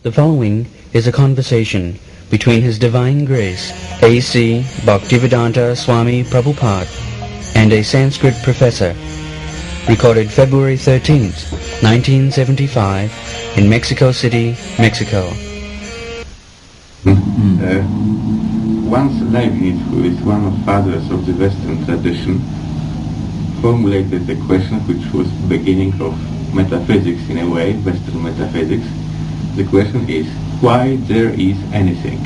The following is a conversation between His Divine Grace A.C. Bhaktivedanta Swami Prabhupada and a Sanskrit professor, recorded February 13th, 1975 in Mexico City, Mexico. Once Leibniz, who is one of fathers of the Western tradition, formulated a question which was beginning of metaphysics in a way, Western metaphysics. The question is, why there is anything?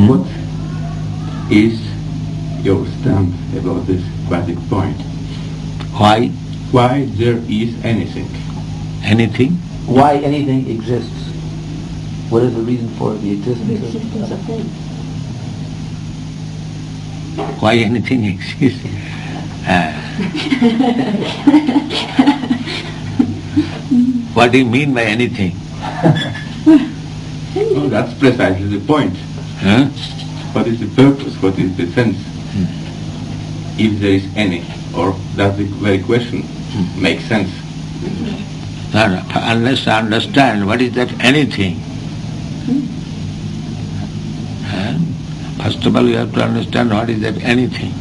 What is your stand about this basic point? Why? Why there is anything? Anything? Why anything exists? What is the reason for the existence of things? Why anything exists? What do you mean by anything? Well, that's precisely the point. Huh? What is the purpose? What is the sense? If there is any, or does the very question make sense? Unless I understand what is that anything. First of all, you have to understand what is that anything.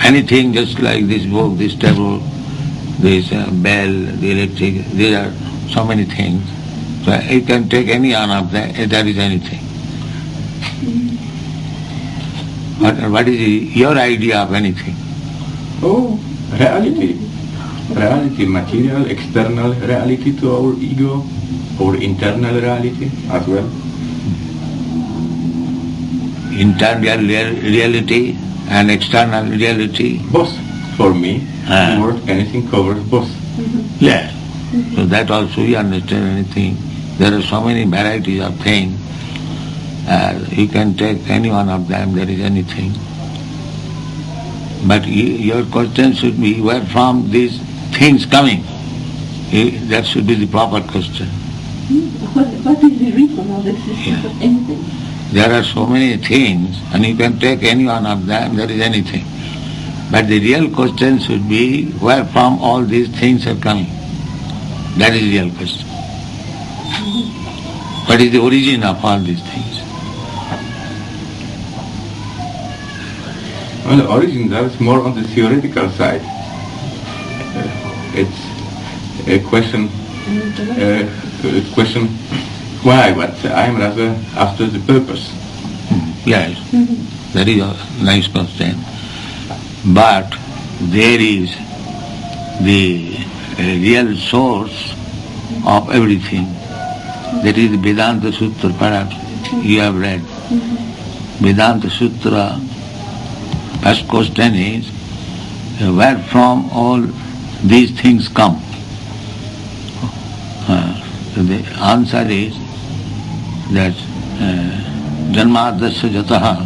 Anything just like this book, this table, this bell, the electric, there are so many things. So you can take any one of them, that is anything. What is your idea of anything? Oh, reality. Reality, material, external reality to our ego, or internal reality as well. Internal reality and external reality? Both. For me, the word anything covers both. Yeah. So that also you understand anything. There are so many varieties of things. You can take any one of them, there is anything. But your question should be, where from these things coming? That should be the proper question. What is the reason of the existence of anything? There are so many things, and you can take any one of them, there is anything. But the real question should be, where from all these things are coming? That is the real question. What is the origin of all these things? Well, the origin, that's more on the theoretical side. It's a question why, but I'm rather after the purpose. Yes, that is a nice question. But there is the real source of everything. That is the Vedanta Sutra, perhaps you have read. Vedanta Sutra, first question is, where from all these things come? The answer is that Janmadasya Jataha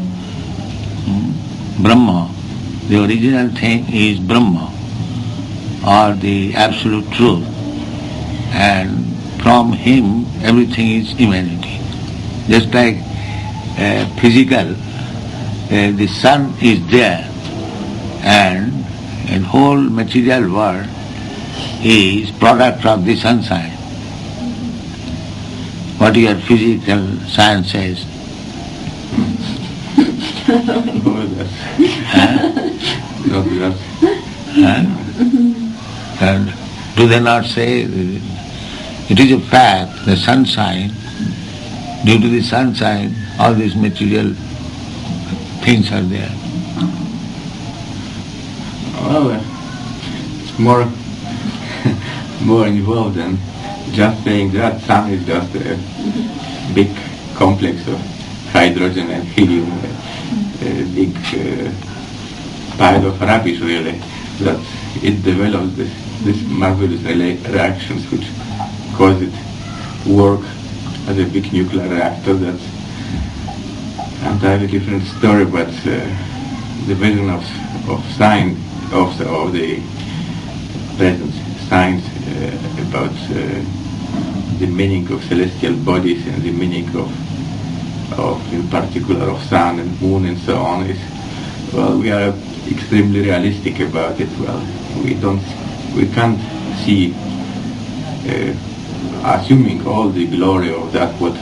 Brahma, the original thing is Brahma, or the absolute truth, and from him everything is humanity. Just like physical, the sun is there, and the whole material world is product of the sunshine. What your physical science says? And do they not say, it is a fact, the sunshine, due to the sunshine, all these material things are there. Well, it's more involved than just saying that sun is just a big complex of hydrogen and helium, a big pile of rubbish really, that it develops this marvelous reactions which cause it work as a big nuclear reactor. That's an entirely different story, but the vision of science, of the present science about the meaning of celestial bodies and the meaning of in particular of sun and moon and so on is, well, we are extremely realistic about it. Well, we can't see assuming all the glory of that what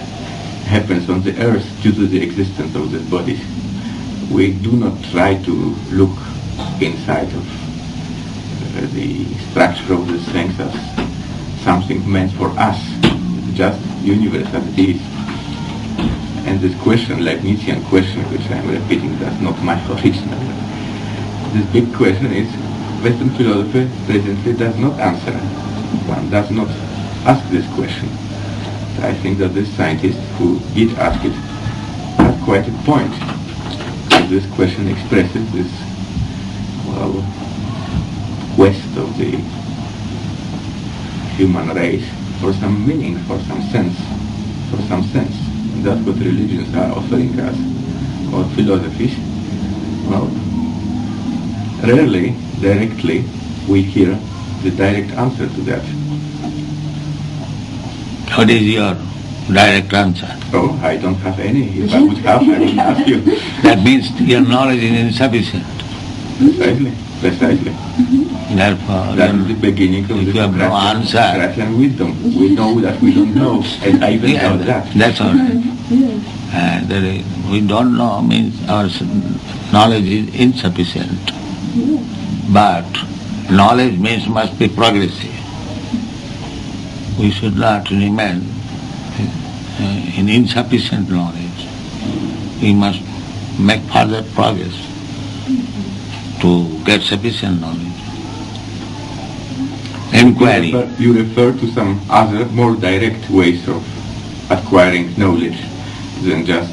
happens on the earth due to the existence of these bodies. We do not try to look inside of the structure of these things as something meant for us. It's just universe as it is. And this question, Leibnizian question, which I am repeating, that's not my original. This big question is, Western philosophy presently does not answer. One does not ask this question. I think that this scientist who did ask it had quite a point. This question expresses this, well, quest of the human race for some meaning, for some sense. And that's what religions are offering us, or philosophies. Well, rarely, directly, we hear the direct answer to that. What is your direct answer? Oh, I don't have any. If I would have, I would ask you. That means your knowledge is insufficient. Precisely. Therefore, That is the beginning of if the you have no answer, Socratian wisdom. We know that we don't know, and I even know that. That's all right. We don't know means our knowledge is insufficient. But knowledge means must be progressive. We should not remain in insufficient knowledge. We must make further progress to get sufficient knowledge. Inquiry. You refer to some other, more direct ways of acquiring knowledge than just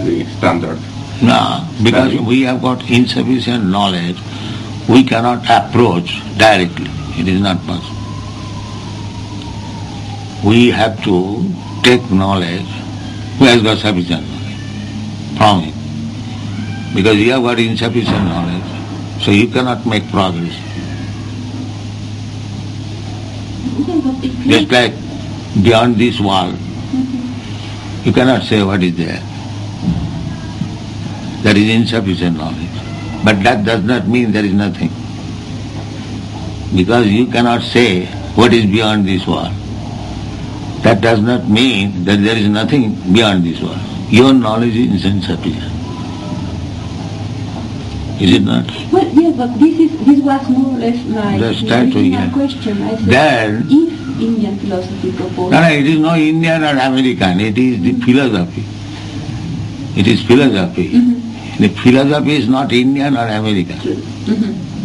the standard. No, because we have got insufficient knowledge, we cannot approach directly. It is not possible. We have to take knowledge who has got sufficient knowledge from him. Because you have got insufficient knowledge, so you cannot make progress. Just like beyond this world, you cannot say what is there. There is insufficient knowledge. But that does not mean there is nothing. Because you cannot say what is beyond this world. That does not mean that there is nothing beyond this world. Your knowledge is insufficient. Is it not? Well, yes, but this was more or less my original question. I said, Then, if Indian philosophy proposed... No, it is not Indian or American, it is the philosophy. It is philosophy. The philosophy is not Indian or American.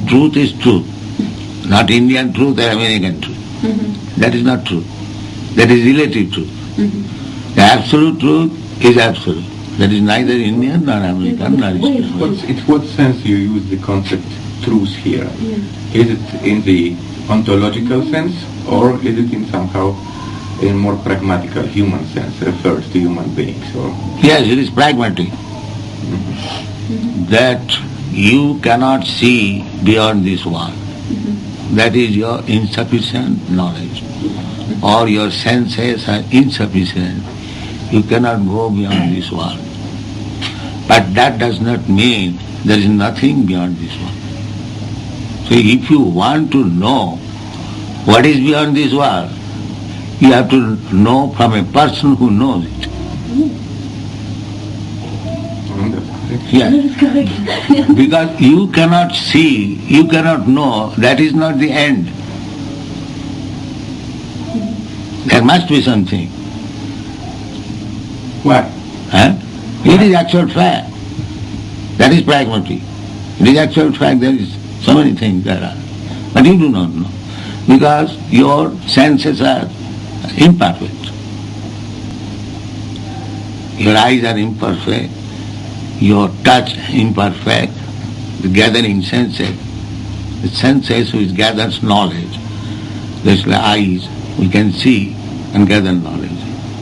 Truth is truth. Not Indian truth or American truth. That is not truth. That is relative truth. The absolute truth is absolute. That is neither Indian nor American nor Eastern. In what sense you use the concept truth here? Is it in the ontological sense, or is it in somehow in more pragmatical human sense, refers to human beings? Or? Yes, it is pragmatic. That you cannot see beyond this world. That is your insufficient knowledge. Or your senses are insufficient. You cannot go beyond this world. But that does not mean there is nothing beyond this world. So if you want to know what is beyond this world, you have to know from a person who knows it. Yes. Because you cannot see, you cannot know, that is not the end. There must be something. What? It is actual fact. That is pragmatic. It is actual fact, there is so many things there are. But you do not know. Because your senses are imperfect. Your eyes are imperfect. Your touch imperfect. The gathering senses. The senses which gathers knowledge. Just like eyes, we can see and gather knowledge.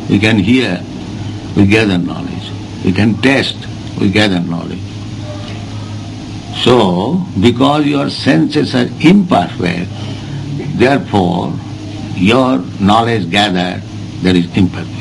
We can hear, we gather knowledge. We can taste, we gather knowledge. So, because your senses are imperfect, therefore, your knowledge gathered, that is imperfect.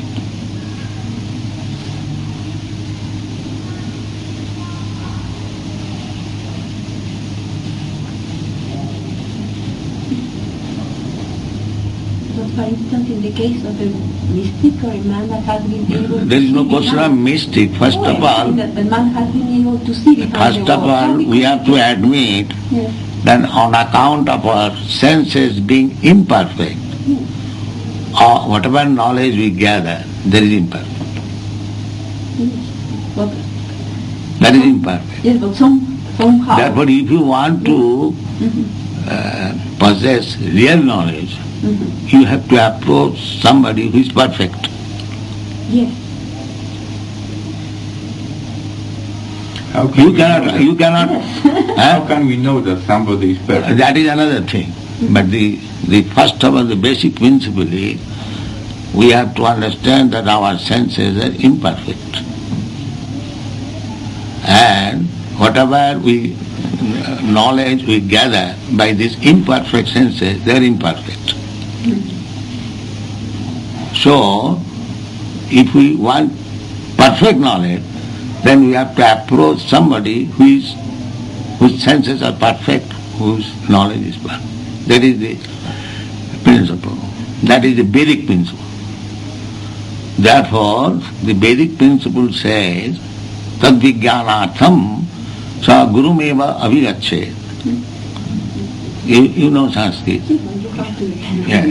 for instance, in the case of a mystic or a man that has been able to There is no see question of behind. mystic. First No, of all, that the man has been able to see behind first the of wall. all, we have to admit Yes. that on account of our senses being imperfect, or whatever knowledge we gather, there is imperfect. But, That is imperfect. yes, but somehow. Therefore, if you want to possess real knowledge, you have to approach somebody who is perfect. Yes. How can You cannot. How can we know that somebody is perfect? That is another thing. But the first of all, the basic principle is we have to understand that our senses are imperfect. And whatever knowledge we gather by these imperfect senses, they are imperfect. So, if we want perfect knowledge, then we have to approach somebody whose senses are perfect, whose knowledge is perfect. That is the principle. That is the Vedic principle. Therefore, the Vedic principle says, tad vijnanatham sa gurumeva avigachet. You know Sanskrit. Yeah.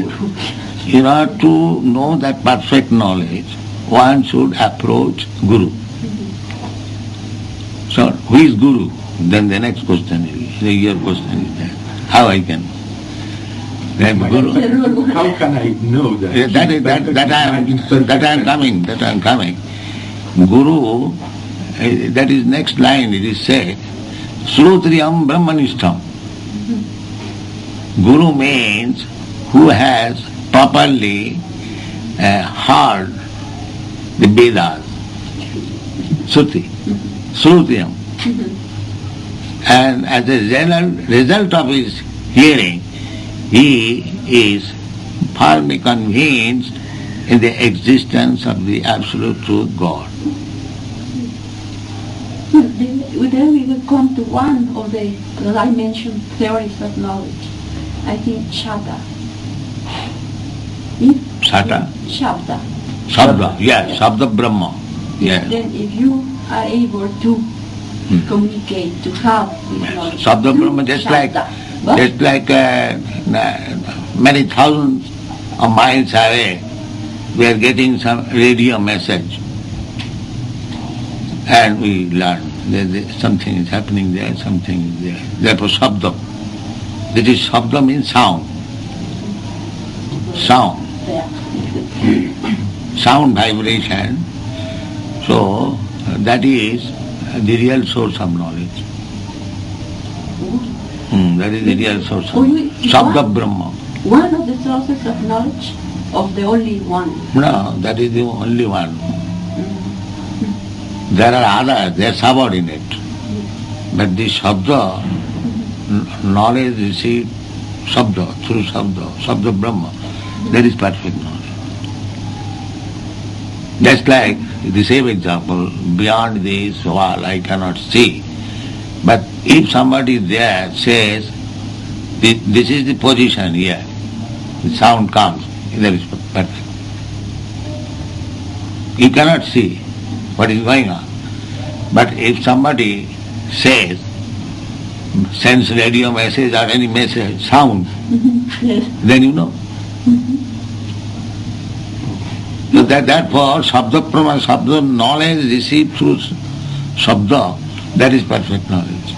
In order to know that perfect knowledge, one should approach Guru. So, who is Guru? Then the next question is, your question is that, how I can? Then Guru. How can I know that? That I am coming. Guru, that is next line, it is said, Srotriyam Brahmanishtam. Guru means who has properly heard the Vedas, Shruti, Srutriyam. And as a result of his hearing, he is firmly convinced in the existence of the absolute truth God. Then we will come to one of the I mentioned theories of knowledge. I think Shabda. Sata? Shabda. Shabda, yes, Shabda Brahma. Yes. Then if you are able to communicate, to have this knowledge. Shabda Brahma, just like many thousands of miles away, we are getting some radio message. And we learn that something is happening there, something is there. Therefore, Shabda. That is, Shabda means sound. Sound. Sound vibration. So, that is the real source of knowledge. That is the real source of knowledge. Shabda Brahma. One of the sources of knowledge, of the only one? No, that is the only one. There are others, they are subordinate. But the Shabda, knowledge received Shabda, through Shabda Brahma, that is perfect knowledge. Just like the same example, beyond this wall I cannot see. But if somebody there says, this is the position here, the sound comes, that is perfect. You cannot see what is going on. But if somebody says, sends radio message or any message, sound, Yes. then you know. So therefore, Shabda Prama, Shabda knowledge received through Shabda, that is perfect knowledge.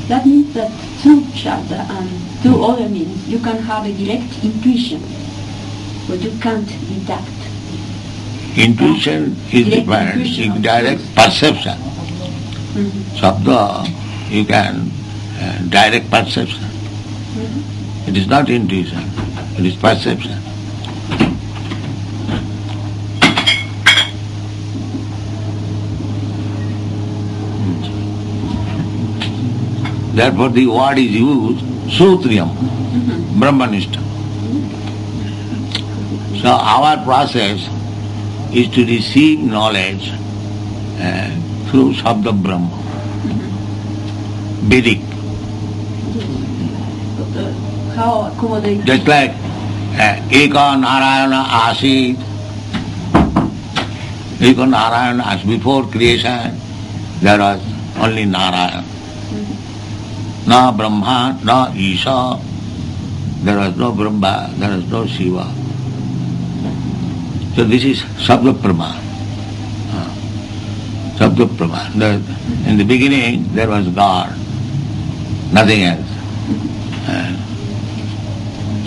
That means that through Shabda and through other means, you can have a direct intuition, but you can't deduct. Intuition is different, direct perception. Shabda, you can direct perception. It is not intuition, it is perception. Therefore the word is used, Sutriyam, Brahmanishtam. So our process is to receive knowledge through Shabda Brahma, Vedic. How accommodate? Just like Eka Narayana Asit. Eka Narayana Asit. Before creation, there was only Narayana. Na Brahma, na Isha. There was no Brahma, there was no Shiva. So this is Sabda Praman. Sabda Praman. In the beginning there was God, nothing else.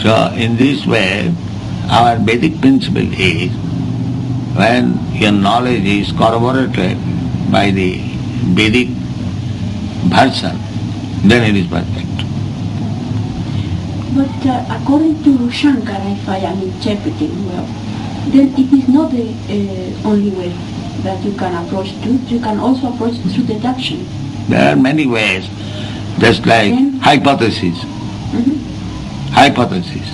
So in this way, our Vedic principle is, when your knowledge is corroborated by the Vedic version, then it is perfect. But according to Shankara, if I am interpreting well, then it is not the only way that you can approach truth. You can also approach through deduction. There are many ways, just like Then, hypothesis. Hypothesis.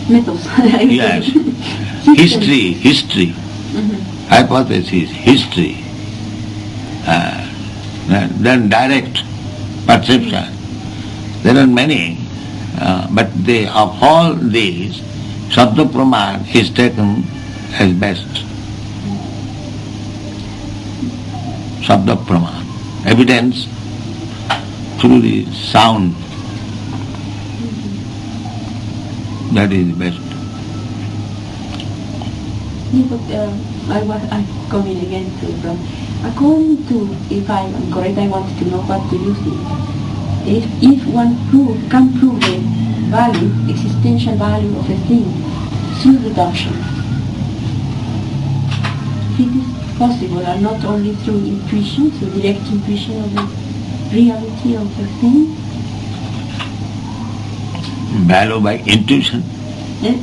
Methods. Yes. History. Hypothesis, history. Then direct perception. There are many, but of all these, Sabda Praman is taken as best. Sabda Praman, evidence through the sound, that is best. I come in again to from. According to, if I am correct, I wanted to know what do you think. If one can prove the value, existential value of a thing through deduction, it is possible, and not only through intuition, through direct intuition of the reality of the thing. Value by intuition.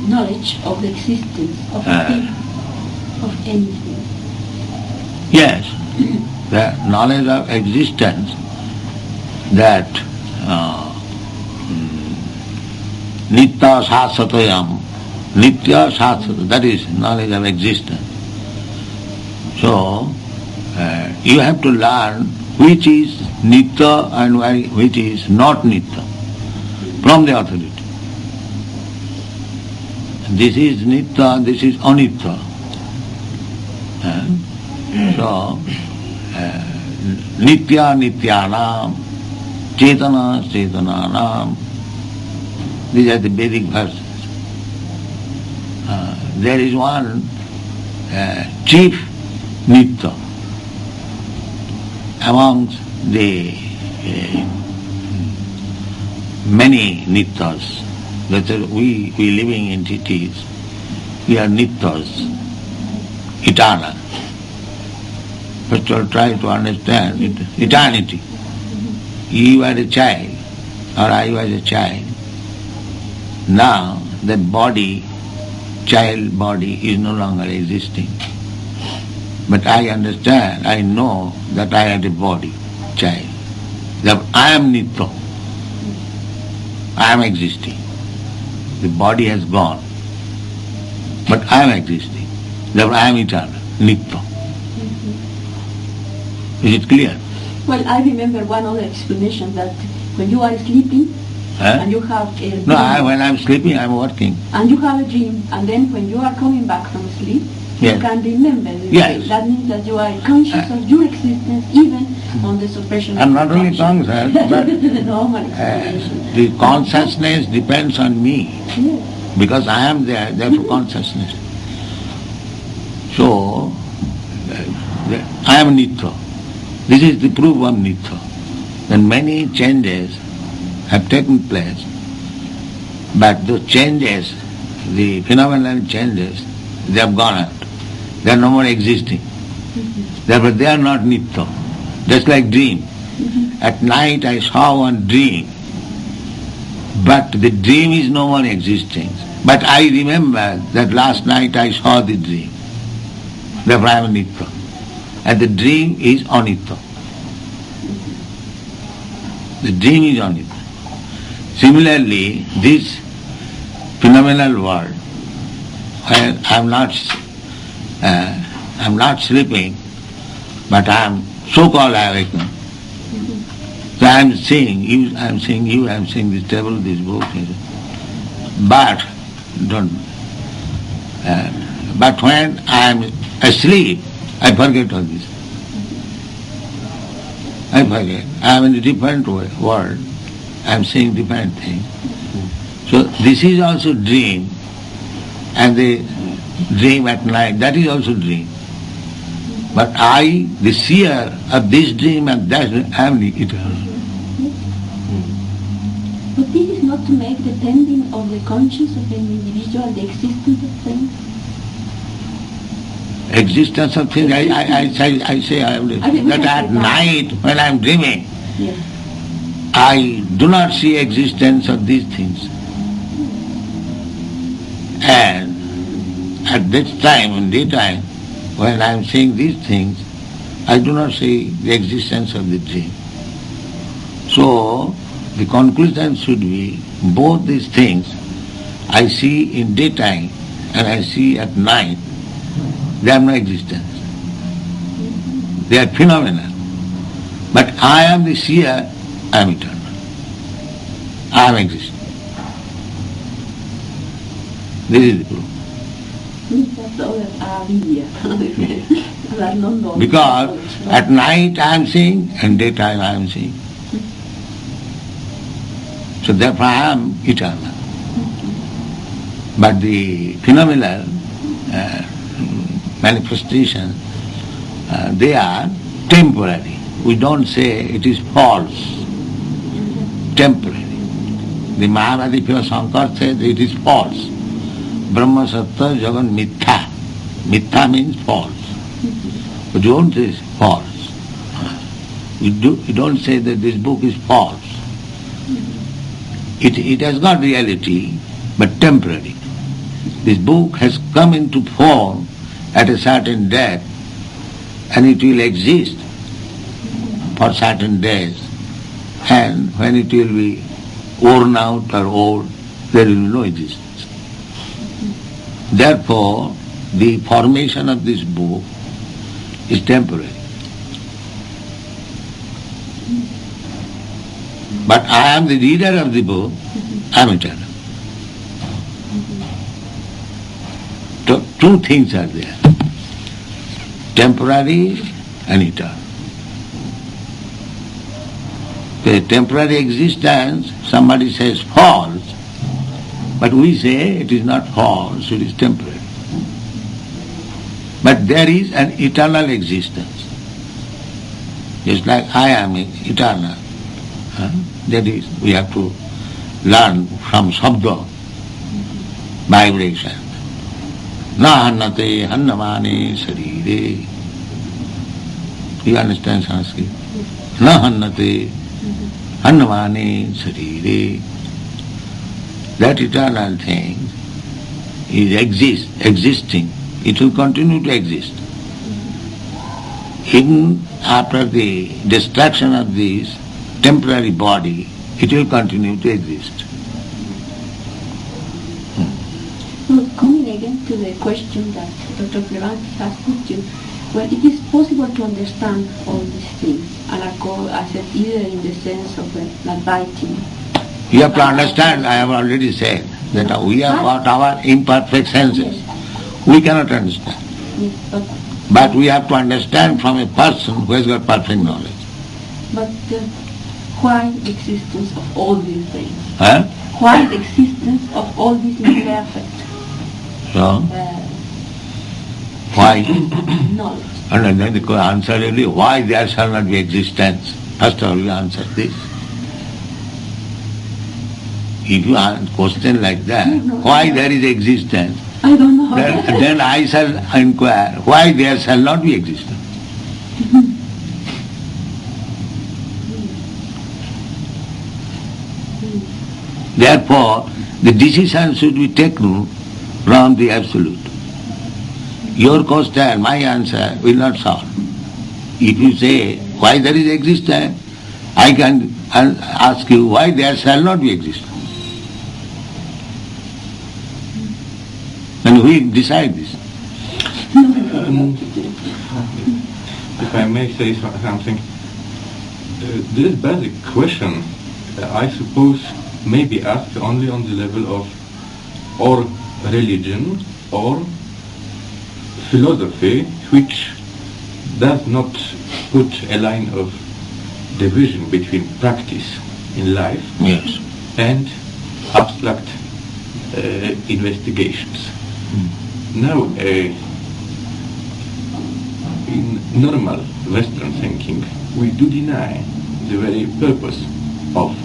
Knowledge of the existence of a thing, of anything. Yes, the knowledge of existence, that Nitya Sasatayam, Nitya Sasatayam, that is knowledge of existence. So, you have to learn which is Nitya and which is not Nitya from the authority. This is Nitya, this is Anitya. So, Nitya Nityanam, Chetana Chetananam, these are the Vedic verses. There is one chief Nitya amongst the many Nityas. That is, we living entities, we are Nityas, eternal. First of all, try to understand eternity. You are a child, or I was a child. Now that body, child body, is no longer existing. But I understand, I know that I had a body, child. That I am Nitya. I am existing. The body has gone. But I am existing. Therefore I am eternal, Nitya. Is it clear? Well, I remember one other explanation, that when you are sleeping and you have a dream, No, when I am sleeping I am working. and you have a dream, and then when you are coming back from sleep, Yes. you can remember the Yes. dream. That means that you are conscious of your existence even on the suppression I am of not only conscious, but the normal explanation. the consciousness depends on me. Yes. Because I am there, therefore consciousness. So, I am Nitya. This is the proof of Nitya. Then many changes have taken place, but the changes, the phenomenal changes, they have gone out. They are no more existing. Therefore they are not Nitya. Just like dream. At night I saw one dream, but the dream is no more existing. But I remember that last night I saw the dream. Therefore I am Nitya. And the dream is Anitya. The dream is Anitya. Similarly, this phenomenal world, where I am not sleeping, but I am so-called awakened. So I am seeing you, I am seeing this table, this book. But don't. But when I am asleep, I forget all this. I forget. I am in a different world. I am seeing different things. So this is also dream, and the dream at night, that is also dream. But I, the seer of this dream and that dream, I am the eternal. But this is not to make depending on the conscience of an individual the existence of things? Existence of things, I say that at night when I am dreaming, Yes. I do not see existence of these things. And at this time, in daytime, when I am seeing these things, I do not see the existence of the dream. So, the conclusion should be, both these things I see in daytime and I see at night, they have no existence. They are phenomena. But I am the seer, I am eternal. I am existing. This is the proof. Because at night I am seeing and daytime I am seeing. So therefore I am eternal. But the phenomenal manifestations, they are temporary. We don't say it is false. Temporary. The Mahavadi Shankar says it is false. Brahma Sattva Jagan Mithya. Mithya means false. But you don't say it's false. You don't say that this book is false. It has got reality, but temporary. This book has come into form at a certain date, and it will exist for certain days. And when it will be worn out or old, there will be no existence. Therefore, the formation of this book is temporary. But I am the reader of the book, I am eternal. So, two things are there, temporary and eternal. The temporary existence, somebody says false, but we say it is not false, it is temporary. But there is an eternal existence. Just like I am eternal. That is, we have to learn from Sabda, vibration. Na hannate hannamane sarire. You understand Sanskrit? Na hannate hannamane sarire. That eternal thing is existing. It will continue to exist. Even after the destruction of this temporary body, it will continue to exist. Well, coming again to the question that Dr. Prabhupada has put you, well, it is possible to understand all these things, and I said, either in the sense of advising. You have to understand, I have already said, that we have got our imperfect senses. Yes. We cannot understand. Yes, But we have to understand from a person who has got perfect knowledge. But why the existence of all these things? Huh? Why the existence of all these imperfect So, why? knowledge? And then the answer is, why there shall not be existence? First of all, we answer this. If you ask a question like that, why there is existence, I don't know. then I shall inquire, why there shall not be existence? Therefore, the decision should be taken from the Absolute. Your question, my answer will not solve. If you say, why there is existence, I can ask you, why there shall not be existence? And we decide this. If I may say something, this basic question, I suppose, may be asked only on the level of, or religion or philosophy which does not put a line of division between practice in life Yes. and abstract investigations. Now, in normal Western thinking, we do deny the very purpose of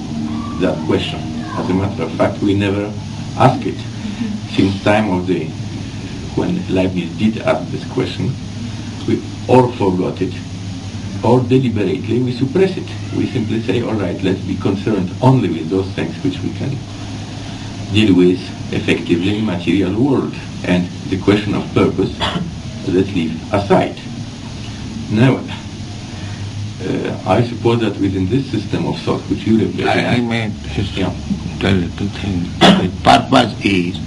that question. As a matter of fact, we never ask it. Since time of the when Leibniz did ask this question, we or forgot it, or deliberately we suppress it. We simply say, all right, let's be concerned only with those things which we can deal with effectively in material world, and the question of purpose, let's leave aside. Now, I suppose that within this system of thought which you represent, I may just Yeah. tell you two things. The purpose is,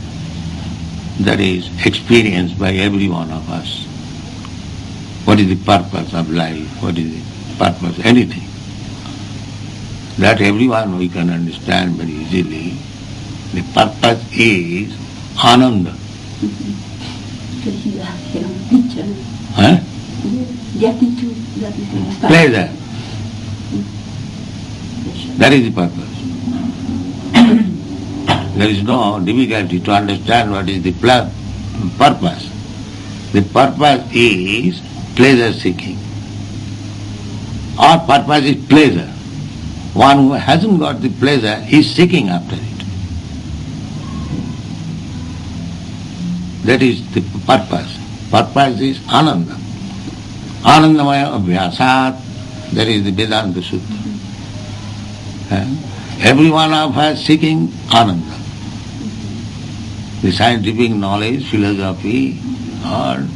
that is experienced by every one of us. What is the purpose of life? What is the purpose? Anything. That everyone we can understand very easily. The purpose is Ananda. Huh? Getting to that is the Pleasure. That is the purpose. There is no difficulty to understand what is the purpose. The purpose is pleasure seeking. Our purpose is pleasure. One who hasn't got the pleasure is seeking after it. That is the purpose. Purpose is Ananda. Anandamaya Abhyasat, that is the Vedanta Sutra. Every one of us seeking Ananda. The scientific knowledge, philosophy, or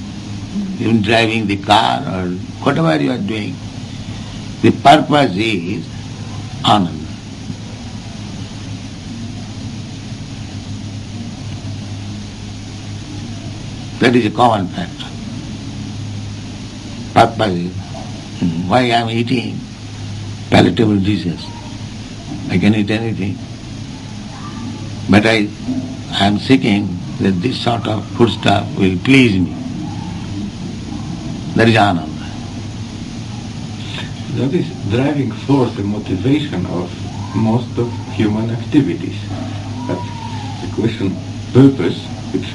even driving the car, or whatever you are doing, the purpose is Ananda. That is a common factor. Purpose is why I am eating palatable dishes. I can eat anything. But I am seeking that this sort of foodstuff will please me. That is Ananda. that is driving force and motivation of most of human activities. But the question purpose, which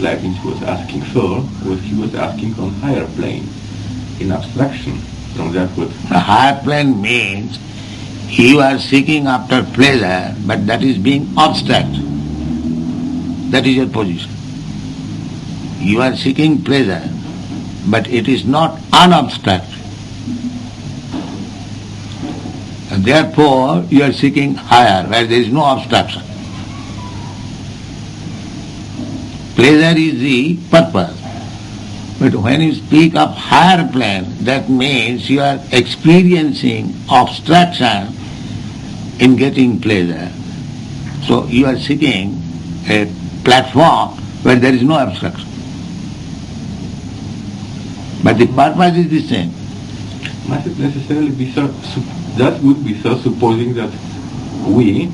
Leibniz was asking for, what he was asking on higher plane, in abstraction from that what... The higher plane means you are seeking after pleasure, but that is being abstract. That is your position. You are seeking pleasure, but it is not unabstract. And therefore, you are seeking higher, where there is no abstraction. Pleasure is the purpose. But when you speak of higher plane, that means you are experiencing abstraction in getting pleasure. So you are seeking a platform where there is no abstraction. But the purpose is the same. Must it necessarily be so, that would be so supposing that we,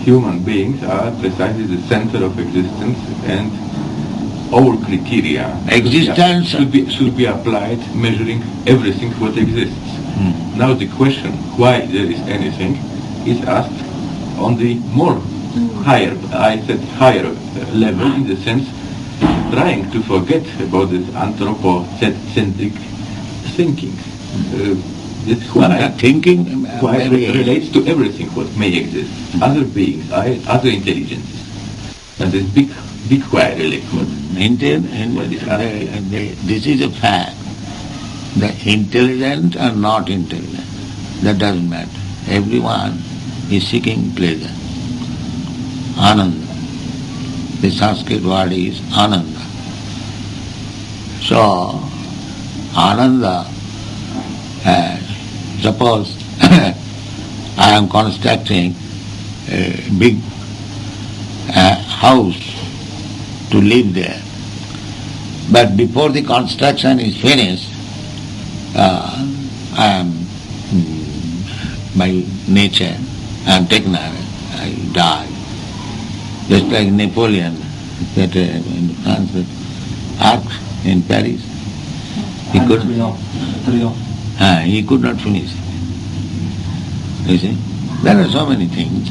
human beings, are precisely the center of existence and our criteria Existence should be applied measuring everything what exists. Now the question why there is anything is asked on the more higher, I said higher level, in the sense trying to forget about this anthropocentric thinking. This thinking why it relates to everything what may exist, other beings, other intelligences, and this big why really. This is a fact. The intelligent or not intelligent, that doesn't matter. Everyone is seeking pleasure. Ananda. The Sanskrit word is Ananda. So, Ananda, suppose I am constructing a big house to live there. But before the construction is finished, I am, by nature, I am taken away, I die. Just like Napoleon, that in France, that Arc in Paris, he could not finish it. You see, there are so many things.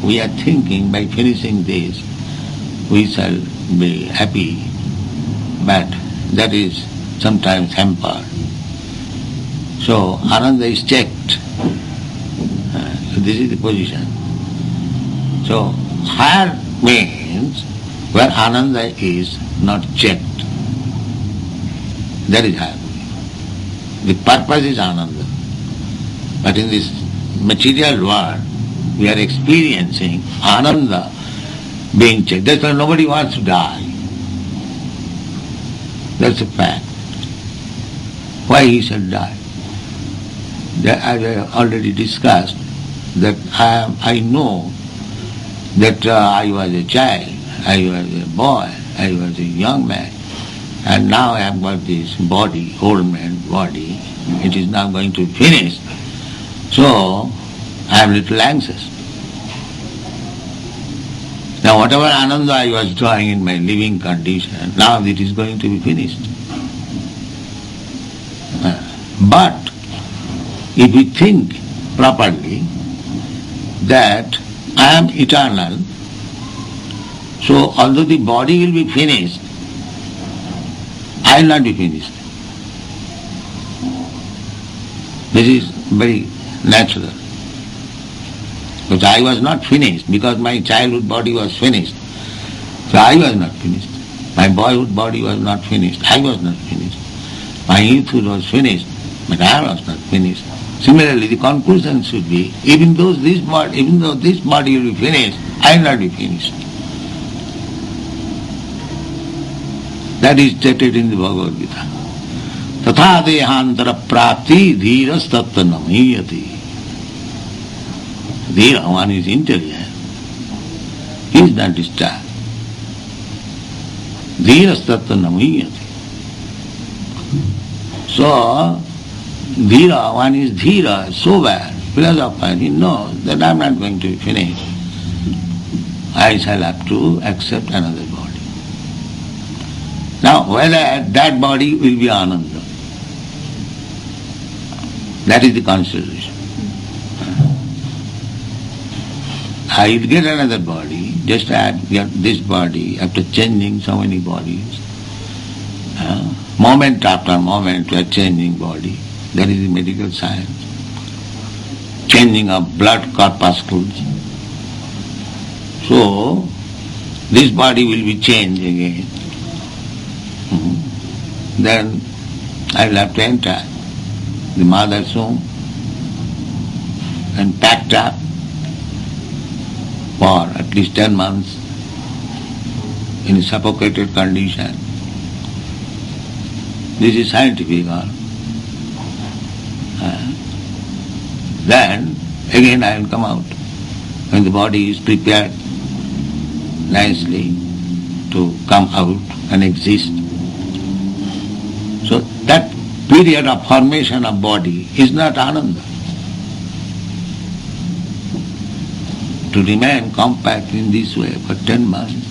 We are thinking by finishing this, we shall be happy, but that is sometimes hampered. So Ananda is checked. So this is the position. So higher means where Ananda is not checked. That is higher. The purpose is Ananda. But in this material world, we are experiencing Ananda being checked. That's why nobody wants to die. That's a fact. Why he should die? As I already discussed, that I know that I was a child, I was a boy, I was a young man, and now I have got this body, old man body, it is now going to finish. So I am a little anxious. Now whatever Ananda I was drawing in my living condition, now it is going to be finished. But if we think properly that I am eternal, so although the body will be finished, I will not be finished. This is very natural. Because I was not finished, because my childhood body was finished. So I was not finished. My boyhood body was not finished. I was not finished. My youthhood was finished, but I was not finished. Similarly, the conclusion should be, even though this body will be finished, I will not be finished. That is stated in the Bhagavad Gita. Tatha dehantara prapti dhiras tattva namiyati. Dhira, one is intelligent. He is not disturbed. Dhiras tattva namiyati. So, Dhira, one is Dhira, sober, philosopher, he knows that I am not going to be finished. I shall have to accept another body. Now, whether that body will be Ananda, that is the consideration. I will get another body, just as this body, after changing so many bodies. Moment after moment we are changing body. That is the medical science. Changing of blood corpuscles. So, this body will be changed again. Then I will have to enter the mother's womb and packed up for at least 10 months in a suffocated condition. This is scientific. Then again I will come out when the body is prepared nicely to come out and exist. So that period of formation of body is not Ananda. To remain compact in this way for 10 months,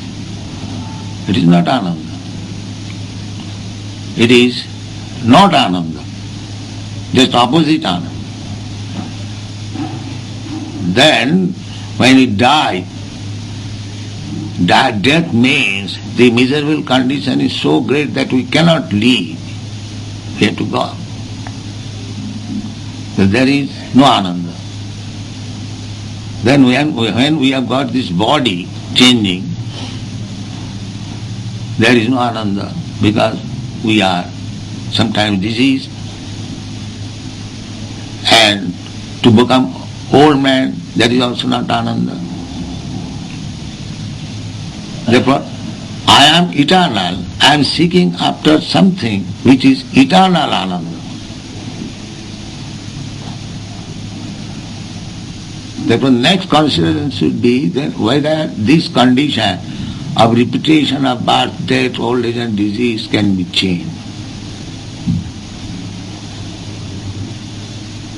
it is not Ananda. It is not Ananda, just opposite Ananda. Then, when we die, death means the miserable condition is so great that we cannot live. We have to go. So there is no Ananda. Then when we have got this body changing, there is no Ananda because we are sometimes diseased, and to become old man, that is also not Ananda. Therefore, I am eternal, I am seeking after something which is eternal Ananda. Therefore, next consideration should be that whether this condition of repetition of birth, death, old age and disease can be changed.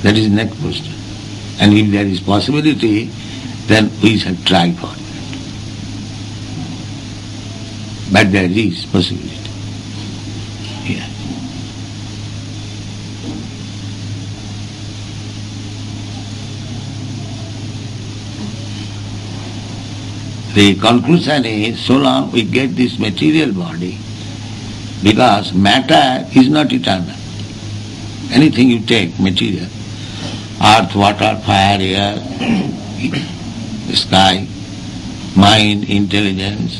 That is the next question. And if there is possibility, then we shall try for it. but there is possibility. Yeah. The conclusion is, so long we get this material body, because matter is not eternal. Anything you take, material, earth, water, fire, air, sky, mind, intelligence,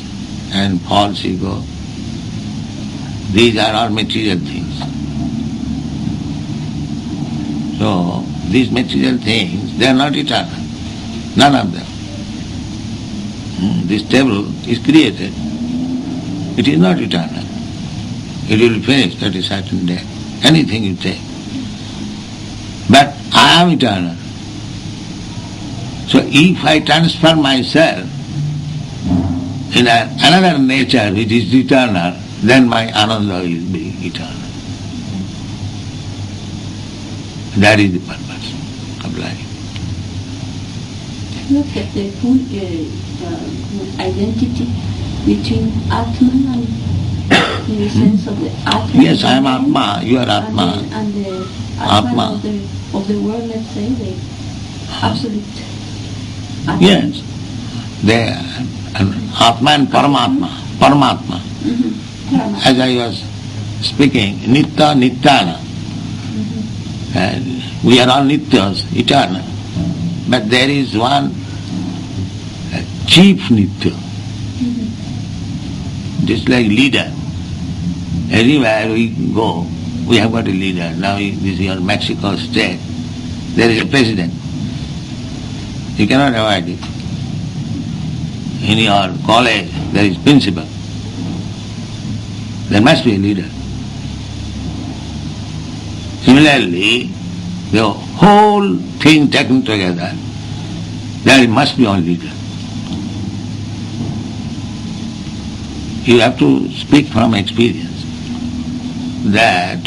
and false ego, these are all material things. So, these material things, they are not eternal. None of them. This table is created. It is not eternal. It will finish at a certain day. Anything you take. But I am eternal. So if I transfer myself in another nature which is eternal, then my ananda will be eternal. That is the purpose of life. Look at the full identity between Atman and in the sense of the Atman. Yes, I am Atma, you are Atma. And the Atman of the world, let's say, the absolute Atman. Yes, the Atma and Paramatma. Paramatma. Mm-hmm. As I was speaking, Nitya, Nityana. And we are all Nityas, eternal. But there is one chief Nitya. Just like leader. Everywhere we go, we have got a leader. Now this is your Mexico state. There is a president. You cannot avoid it. In your college, there is principal. There must be a leader. Similarly, the whole thing taken together, there must be one leader. You have to speak from experience that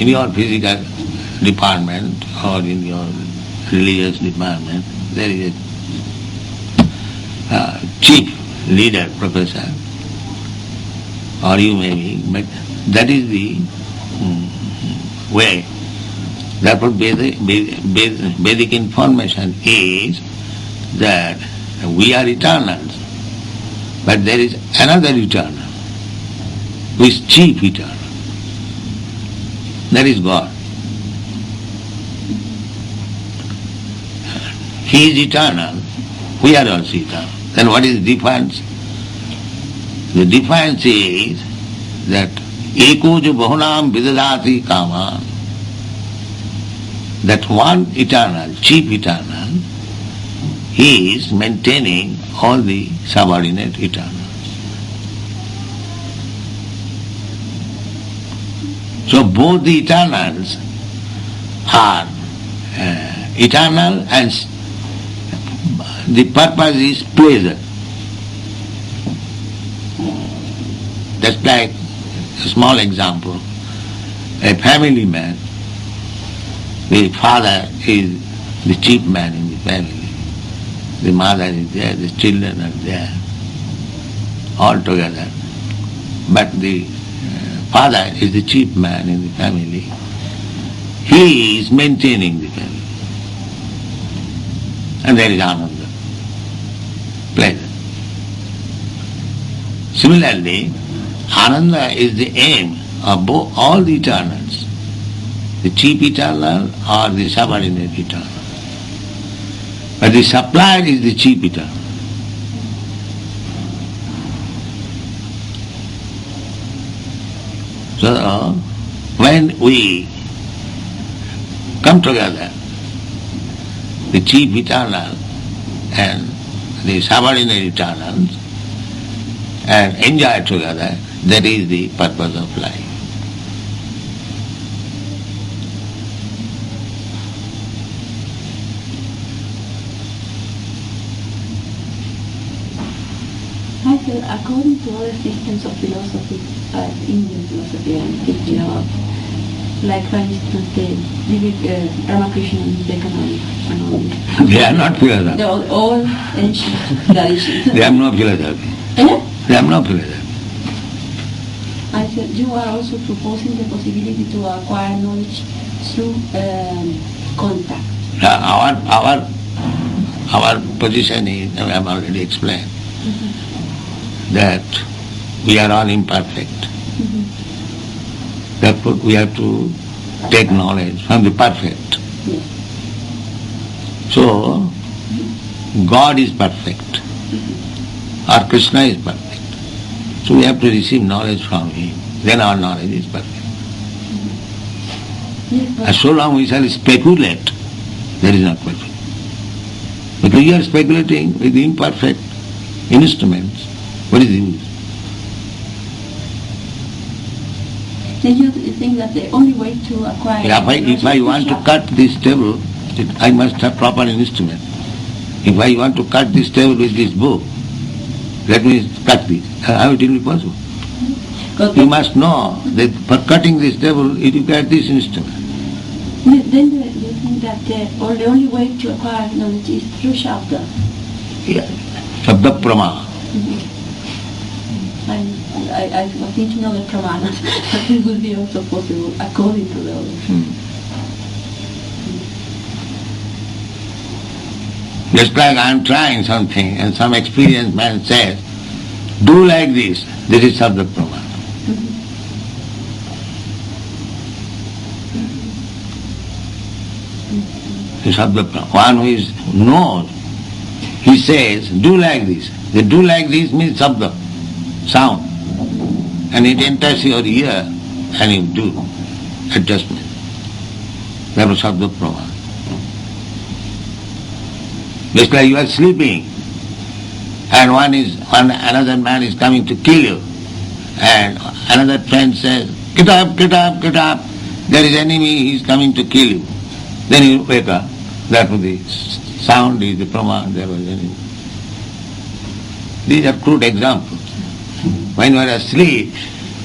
in your physical department or in your religious department, there is a chief leader, professor, or you may be, but that is the way. Therefore, Vedic information is that we are eternals, but there is another eternal, who is chief eternal. That is God. He is eternal, we are also eternal. Then what is the difference? The difference is that eko jo bahunam vidadati kama, that one eternal, chief eternal, he is maintaining all the subordinate eternals. So both the eternals are eternal, and the purpose is pleasure. Just like a small example, a family man, the father is the chief man in the family, the mother is there, the children are there, all together. But the father is the chief man in the family. He is maintaining the family. And there is ananda, pleasure. Similarly, ananda is the aim of all the eternals, the chief eternal or the subordinate eternal. But the supplier is the chief eternal. So, when we come together, the chief eternal and the subordinate eternals, and enjoy together, that is the purpose of life. I feel according to other systems of philosophy, Indian philosophy I'm thinking about, like for instance the Ramakrishna and Vivekananda and all this. They are not philosophy. They're all ancient traditions. They have no philosophy. Eh? They have no pleasure. I said, you are also proposing the possibility to acquire knowledge through contact. Our position is, I have already explained, that we are all imperfect. Therefore we have to take knowledge from the perfect. Yes. So, God is perfect, or Krishna is perfect. So we have to receive knowledge from Him. Then our knowledge is perfect. Yes, And so long we shall speculate, that is not perfect. Because we are speculating with imperfect instruments. What is the use? then you think that the only way to acquire If I want to cut this table, I must have proper instrument. If I want to cut this table with this bow, let me cut this. How it will be possible? You must know that for cutting this table, it requires this instrument. Then you think that the only way to acquire knowledge is through Shabda. Yeah. Shabda Prama. I was thinking of the Pramanas, but it would be also possible according to the others. Just like I am trying something and some experienced man says, do like this is Shabda Prama. Shabda Prama. One who knows, he says, do like this. The do like this means Shabda, sound. And it enters your ear and you do adjustment. That was Shabda Prama. Just like you are sleeping and another man is coming to kill you and another friend says, get up, get up, get up, there is enemy, he is coming to kill you. Then you wake up. That was the sound is the Prama, there was enemy. These are crude examples. When you are asleep,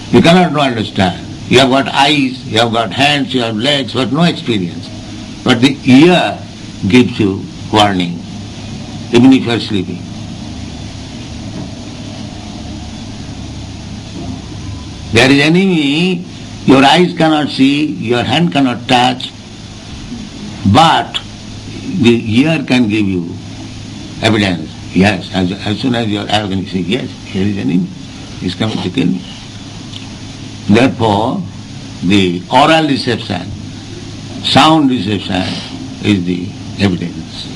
you cannot understand. You have got eyes, you have got hands, you have legs, but no experience. But the ear gives you warning, even if you are sleeping. There is enemy, your eyes cannot see, your hand cannot touch, but the ear can give you evidence. Yes, as soon as your eye can say, yes, here is enemy, he is coming to kill me. Therefore, the oral reception, sound reception is the evidence.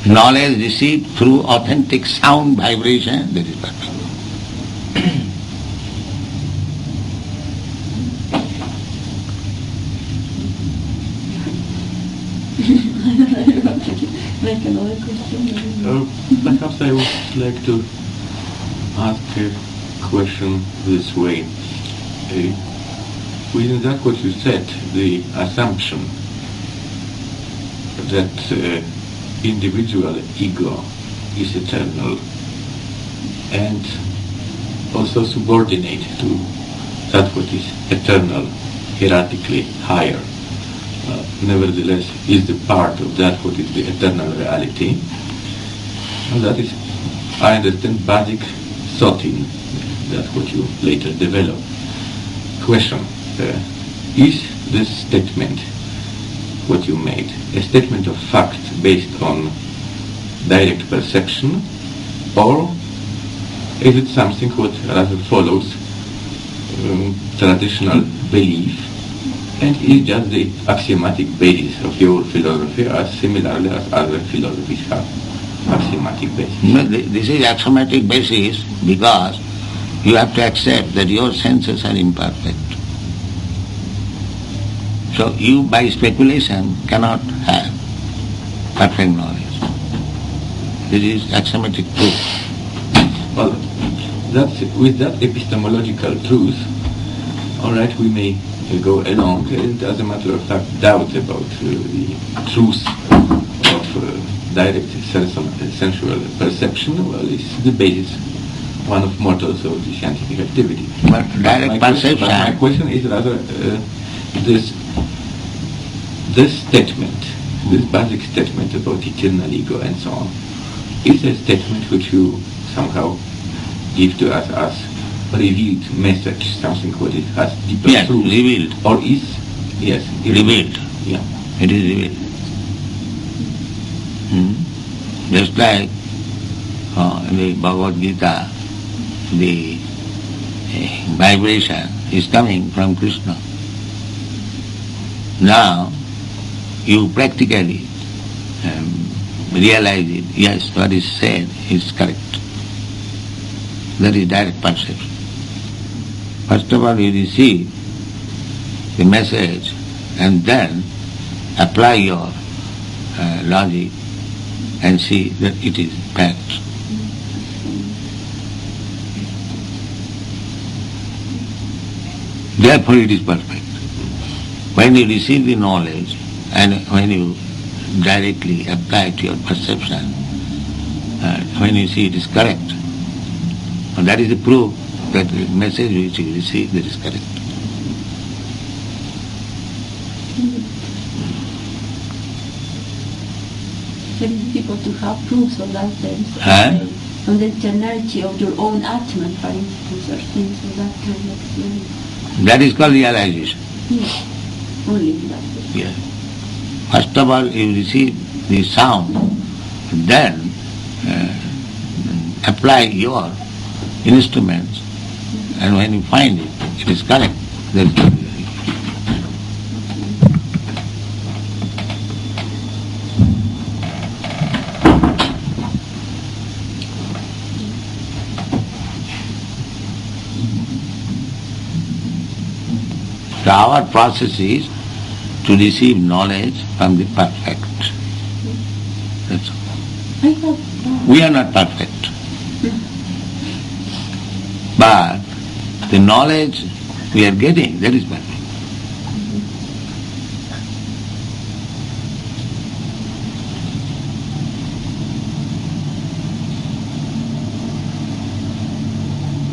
Knowledge received through authentic sound vibration, that is perfect. Make another question. Perhaps I would like to ask a question this way. Within that what you said, the assumption that individual ego is eternal and also subordinate to that what is eternal, hierarchically higher, nevertheless is the part of that what is the eternal reality. And that is, I understand, basic thought in that what you later develop. Question, is this statement what you made a statement of fact based on direct perception, or is it something what rather follows traditional belief and is just the axiomatic basis of your philosophy, as similarly as other philosophies have axiomatic basis? No, this is axiomatic basis because you have to accept that your senses are imperfect. So you by speculation cannot have perfect knowledge. This is axiomatic truth. Well, with that epistemological truth, all right, we may go along, and as a matter of fact, doubt about the truth of direct sensual perception, well, is the basis, one of motors of the scientific activity. But direct perception... My question is rather this statement, this basic statement about eternal ego and so on, is a statement which you somehow give to us as revealed message, something what it has deeper Yes, truth. revealed. Or is, yes, Revealed. Yeah. It is revealed. Just like in the Bhagavad Gita, the vibration is coming from Krishna. Now, you practically realize it, yes, what is said is correct. That is direct perception. First of all, you receive the message and then apply your logic and see that it is fact. Therefore it is perfect. When you receive the knowledge and when you directly apply it to your perception, when you see it is correct, and that is the proof that the message which you receive that is correct. Very difficult to have proofs of that sense. On the eternality of your own Atman, for instance, or things of that kind of experience. That is called realization. Yes, only that. Yes. First of all, you receive the sound, then apply your instruments, and when you find it, it is correct. That is realization. So our process is to receive knowledge from the perfect. That's all. We are not perfect. But the knowledge we are getting, that is perfect.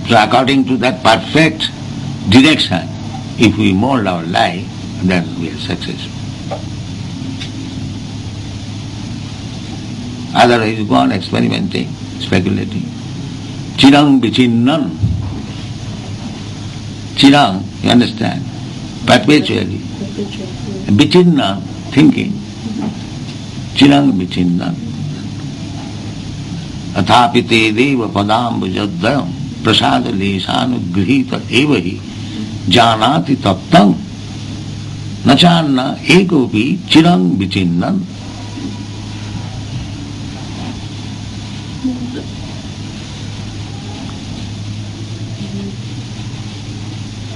So according to that perfect direction, if we mold our life, then we are successful. Otherwise you go on experimenting, speculating. Chirang vichinnam. Chirang, you understand? Perpetually. Vichinnam, thinking. Chirang vichinnam. Athapite deva padambujadayam prasada lesanu grihita evahi janati tattam nachanna ekopi chirang vichinnam.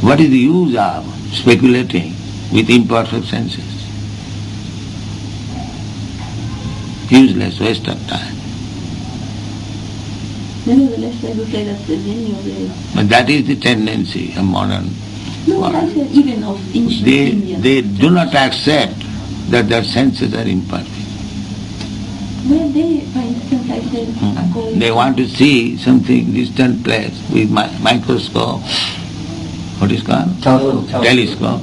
What is the use of speculating with imperfect senses? Useless, waste of time. Nevertheless, I would say that many of the... But that is the tendency of modern world. I said even of ancient Indian. They do not accept that their senses are imperfect. Well, they, for instance, I said... They want to see something distant place with microscope. What is called? Telescope.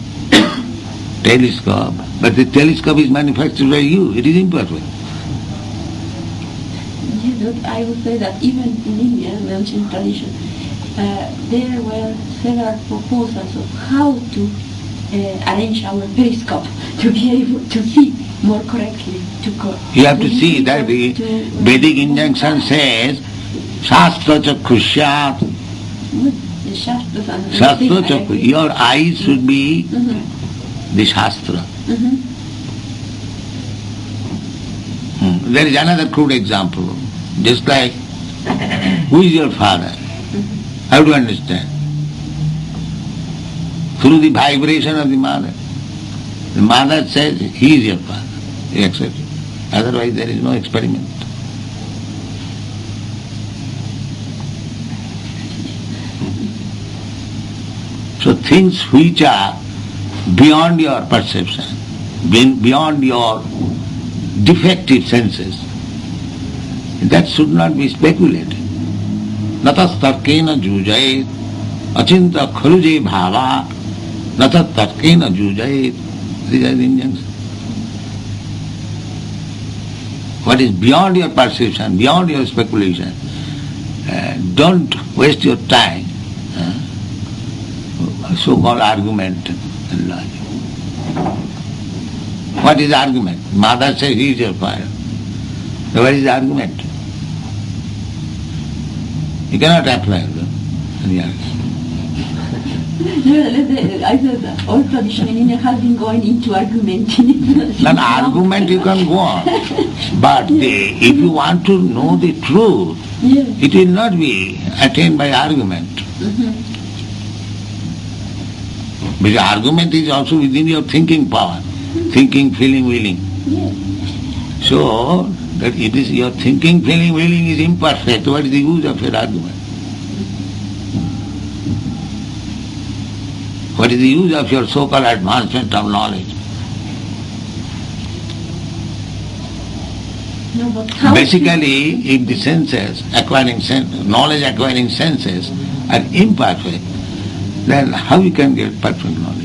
Telescope. But the telescope is manufactured by you. It is imperfect. Yes, but I would say that even in India, the ancient tradition, there were several proposals of how to arrange our periscope to be able to see more correctly. You have to see that the Vedic injunction says, Shastra chakrushyat. Shastra chakra. Your eyes should be the Shastra. There is another crude example. Just like, who is your father? How to understand? Through the vibration of the mother. The mother says, he is your father. You accept it. Otherwise there is no experiment. So things which are beyond your perception, beyond your defective senses, that should not be speculated. Natas tarkena jujayet achinta kharuje bhava Natat tarkena jujayet. These are the injunctions. What is beyond your perception, beyond your speculation, don't waste your time. So-called argument and logic. What is argument? Mother says he is your father. So what is argument? You cannot apply any else. I thought that all tradition in India has been going into argument. An argument you can go on. But if you want to know the truth, it will not be attained by argument. Because argument is also within your thinking power. Thinking, feeling, willing. So, that it is your thinking, feeling, willing is imperfect. What is the use of your argument? What is the use of your so-called advancement of knowledge? No, but how Basically, if the senses, knowledge acquiring senses are imperfect, then how you can get perfect knowledge?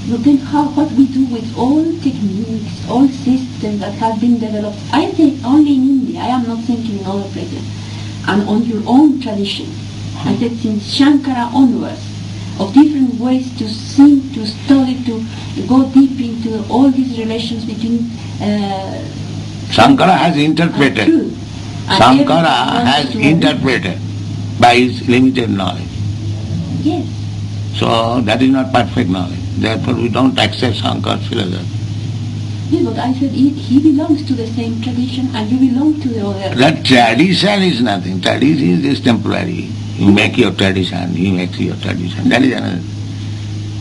But then what we do with all techniques, all systems that have been developed, I think only in India, I am not thinking in other places, and on your own tradition. I said since Shankara onwards, of different ways to think, to study, to go deep into all these relations between Shankara has interpreted. Shankara has interpreted by his limited knowledge. Yes. So that is not perfect knowledge. Therefore we don't accept Shankara's philosophy. Yes, but I said he belongs to the same tradition and you belong to the other. That tradition is nothing. Tradition is just temporary. You make your tradition, he makes your tradition. That is another.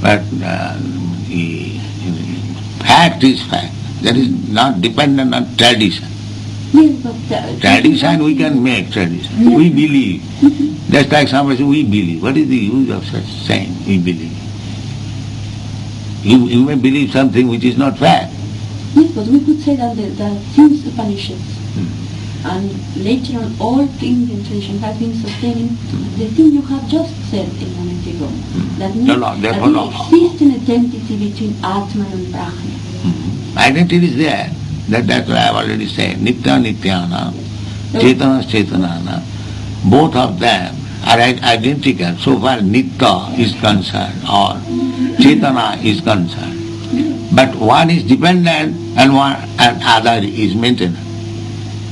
But fact is fact. That is not dependent on tradition. Yes, but Tradition we can make tradition. Yes. We believe. Just like somebody says, we believe. What is the use of such saying, we believe? You may believe something which is not fact. Yes, but we could say that since the Upanishads and later on all Indian tradition has been sustaining the thing you have just said a moment ago. That means there exists an identity between Atman and Brahman. Identity is there. That's what I have already said. Nitya Nityana, Chetana Chetanana, both of them are identical so far Nitya is concerned or Chetana is concerned. But one is dependent and other is maintenance.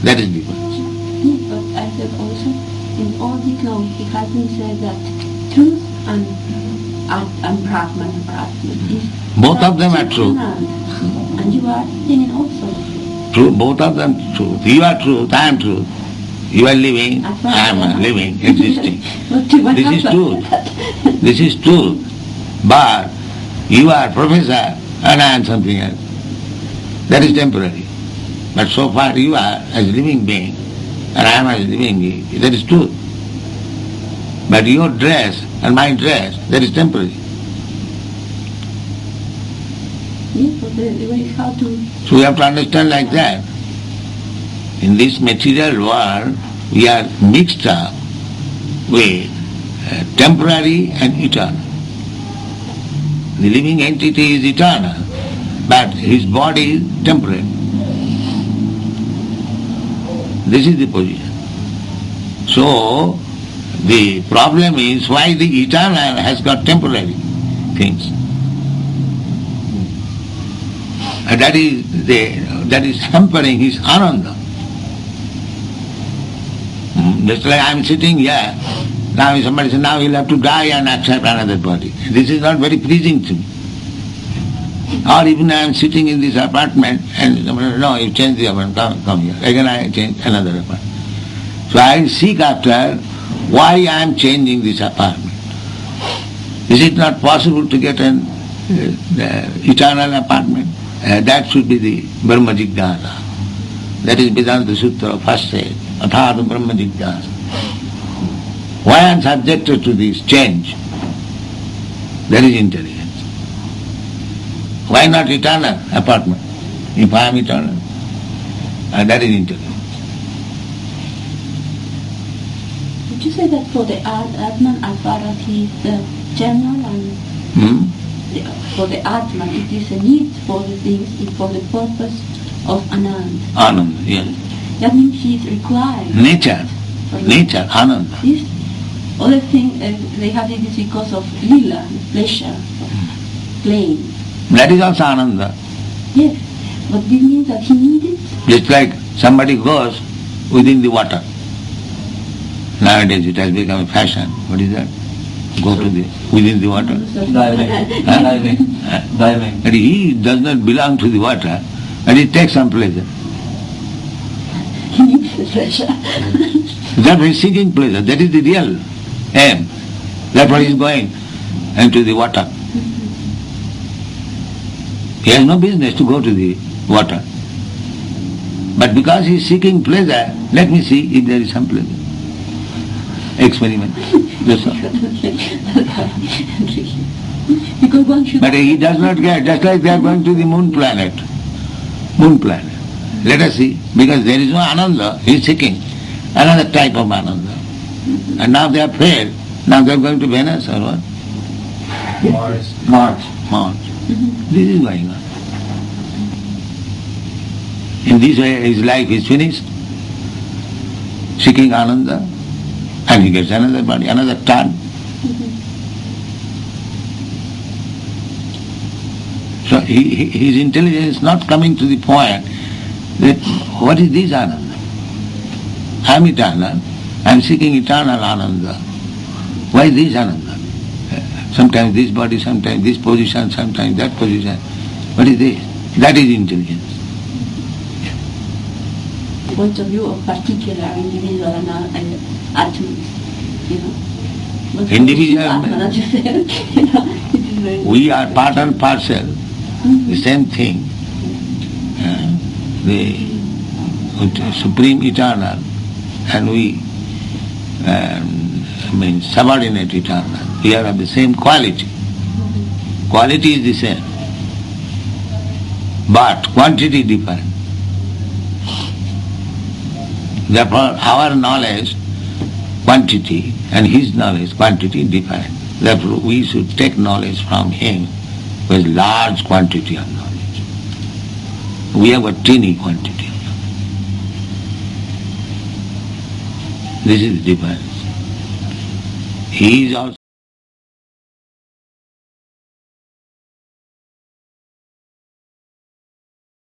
That is difference. Yes, but I said also in all Vedic knowledge it has been said that truth and Brahman is both of them are true. And you are saying also. True, both of them truth. You are truth, I am truth. You are living, I am living, existing. This is truth. This is truth. But you are professor and I am something else. That is temporary. But so far you are as living being and I am as living being. That is truth. But your dress and my dress, that is temporary. Yes, but the way how to... So we have to understand like that. In this material world, we are mixed up with temporary and eternal. The living entity is eternal, but his body is temporary. This is the position. So, the problem is why the eternal has got temporary things. And that is hampering his ananda. Just like I am sitting here, now somebody says, now you'll have to die and accept another body. This is not very pleasing to me. Or even I am sitting in this apartment and somebody says, no, you change the apartment, come here. Again I change another apartment. So I will seek after why I am changing this apartment. Is it not possible to get an eternal apartment? That should be the Brahma Jignasa. That is Vedanta Sutra first said, Athāta Brahma Jignasa. Why I am subjected to this change? That is intelligence. Why not eternal apartment? If I am eternal, that is intelligence. Would you say that for the Atman as far as he is external and for the Atman, it is a need for the things, for the purpose of Anand. Anand, yes. That means he is required. Nature, Anand. This other thing, they have it is because of lila, pleasure, playing. That is also Ananda. Yes, but this means that he needed. Just like somebody goes within the water. Nowadays it has become a fashion. What is that? Go to within the water. Diving. And he does not belong to the water, and he takes some pleasure. He needs the pleasure. That is seeking pleasure. That is the real aim. That's why he is going into the water. He has no business to go to the water. But because he is seeking pleasure, let me see if there is some pleasure. Experiment. That's all. Because one should. But he does not get, just like they are going to the moon planet. Let us see, because there is no Ananda, he is seeking another type of Ananda. And now they are failed. Now they are going to Venus or what? Mars. This is going on. In this way his life is finished, seeking Ananda, and he gets another body, another turn. So his intelligence is not coming to the point that what is this Ananda? I am eternal, I am seeking eternal Ananda. Why this Ananda? Sometimes this body, sometimes this position, sometimes that position. What is this? That is intelligence. Point of view of particular individual and atoms, But individual, we are part and parcel, the same thing. The Supreme Eternal, and we subordinate eternal. We are of the same quality. Quality is the same, but quantity different. Therefore, our knowledge, quantity, and his knowledge, quantity different. Therefore, we should take knowledge from him with large quantity of knowledge. We have a teeny quantity of knowledge. This is the difference. He is also